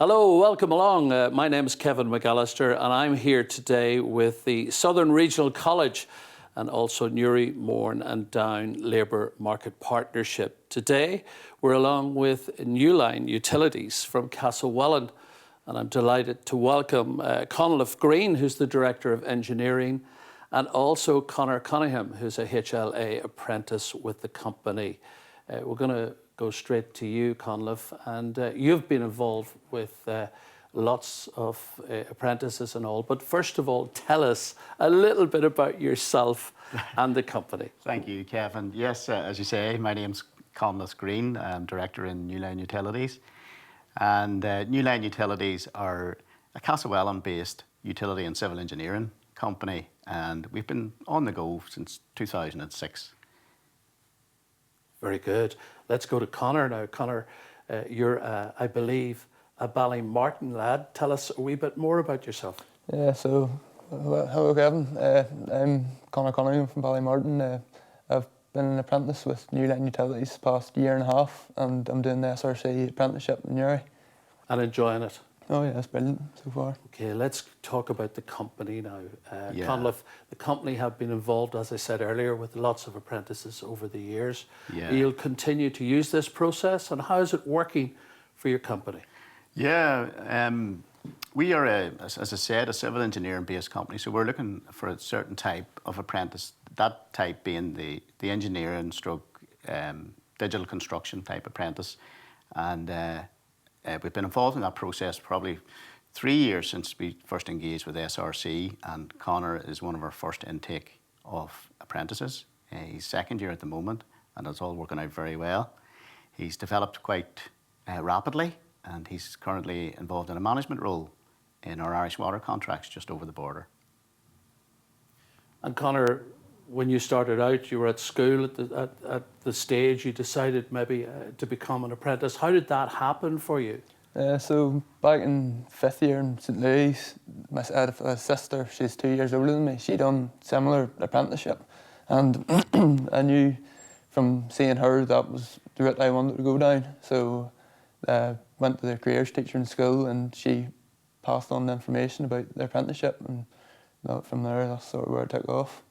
Hello, welcome along. My name is Kevin McAllister and I'm here today with the Southern Regional College and also Newry, Mourne and Down Labour Market Partnership. Today we're along with NuLine Utilities from Castlewellan, and I'm delighted to welcome Conleth Green, who's the Director of Engineering, and also Conor Cunningham, who's a HLA apprentice with the company. We're going to go straight to you, Conleth, and you've been involved with lots of apprentices and all, but first of all, tell us a little bit about yourself and the company. Thank you, Kevin. Yes, as you say, my name's Conleth Green. I'm Director in NuLine Utilities. And NuLine Utilities are a Castlewellan-based utility and civil engineering company, and we've been on the go since 2006. Very good. Let's go to Conor now. Conor, you're, I believe, a Ballymartin lad. Tell us a wee bit more about yourself. Yeah, so, hello Kevin. I'm Conor Cunningham from Ballymartin. I've been an apprentice with NuLine Utilities the past year and a half, and I'm doing the SRC Apprenticeship in Newry. And enjoying it? Oh yeah, it's brilliant so far. Okay, let's talk about the company now. Yeah. Conleth, the company have been involved, as I said earlier, with lots of apprentices over the years. Yeah. You'll continue to use this process, and how is it working for your company? Yeah, we are, as I said, a civil engineering-based company, so we're looking for a certain type of apprentice, that type being the engineering stroke digital construction type apprentice. And we've been involved in that process probably 3 years since we first engaged with SRC, and Conor is one of our first intake of apprentices. He's second year at the moment, and it's all working out very well. He's developed quite rapidly, and he's currently involved in a management role in our Irish water contracts just over the border. And Conor, when you started out, you were at school at the stage you decided maybe to become an apprentice. How did that happen for you? So back in 5th year in St Louis, I had a sister, she's 2 years older than me. She done similar apprenticeship, and I knew from seeing her that was the route I wanted to go down. So I went to the careers teacher in school, and she passed on the information about the apprenticeship, and from there that's sort of where it took off.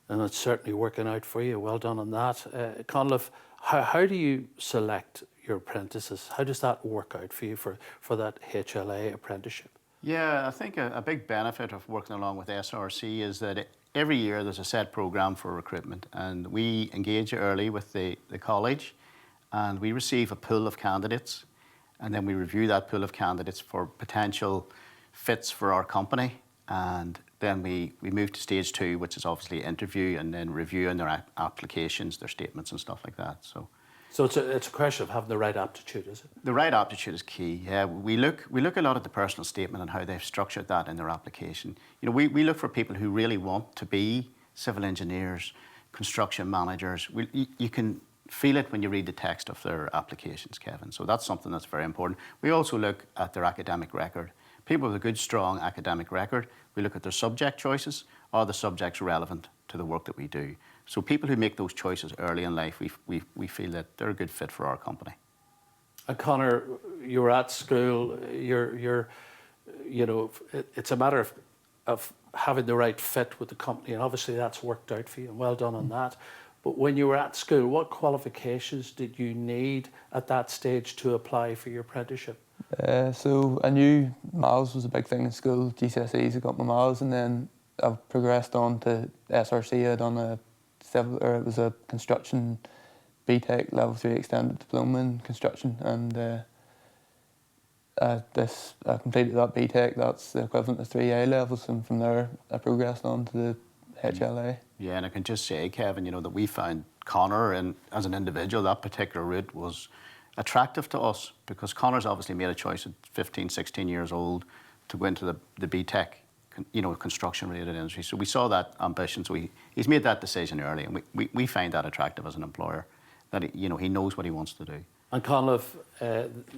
And it's certainly working out for you. Well done on that. Conleth, how do you select your apprentices? How does that work out for you for that HLA apprenticeship? Yeah, I think a big benefit of working along with SRC is that every year there's a set programme for recruitment, and we engage early with the college, and we receive a pool of candidates, and then we review that pool of candidates for potential fits for our company. And then we move to stage 2, which is obviously interview and then reviewing their applications, their statements and stuff like that. So it's a question of having the right aptitude, is it? The right aptitude is key. Yeah, we look a lot at the personal statement and how they've structured that in their application. You know, we look for people who really want to be civil engineers, construction managers. You can feel it when you read the text of their applications, Kevin. So that's something that's very important. We also look at their academic record. People with a good, strong academic record, we look at their subject choices. Are the subjects relevant to the work that we do? So people who make those choices early in life, we feel that they're a good fit for our company. And Conor, you're at school, you know, it's a matter of having the right fit with the company, and obviously that's worked out for you, and well done on that. But when you were at school, what qualifications did you need at that stage to apply for your apprenticeship? So I knew maths was a big thing in school, GCSEs, I got my maths, and then I've progressed on to SRC. I'd done it was a construction BTEC level 3 extended diploma in construction, and I completed that BTEC. That's the equivalent to 3 A levels, and from there I progressed on to the HLA. Yeah, and I can just say, Kevin, you know, that we found Conor, and as an individual, that particular route was attractive to us, because Conor's obviously made a choice at 15, 16 years old to go into the BTEC, you know, construction-related industry. So we saw that ambition. So he's made that decision early, and we find that attractive as an employer, that he knows what he wants to do. And Conleth,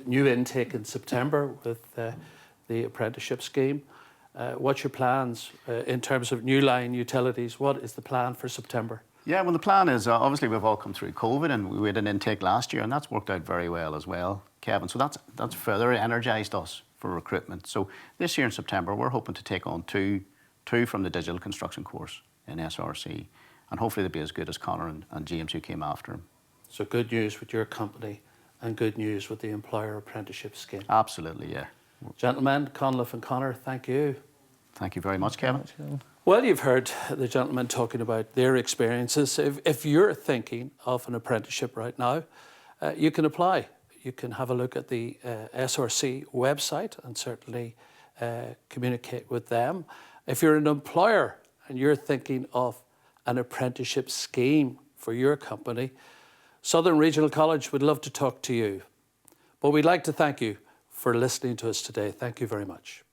new intake in September with the apprenticeship scheme. What's your plans in terms of NuLine Utilities? What is the plan for September? Yeah, well, the plan is obviously we've all come through COVID, and we had an intake last year, and that's worked out very well as well, Kevin. So that's further energised us for recruitment. So this year in September, we're hoping to take on two from the digital construction course in SRC, and hopefully they'll be as good as Connor and James, who came after him. So good news with your company and good news with the employer apprenticeship scheme. Absolutely, yeah. Gentlemen, Conliffe and Connor, thank you. Thank you very much, Kevin. Well, you've heard the gentlemen talking about their experiences. If you're thinking of an apprenticeship right now, you can apply. You can have a look at the SRC website and certainly communicate with them. If you're an employer and you're thinking of an apprenticeship scheme for your company, Southern Regional College would love to talk to you. But we'd like to thank you for listening to us today. Thank you very much.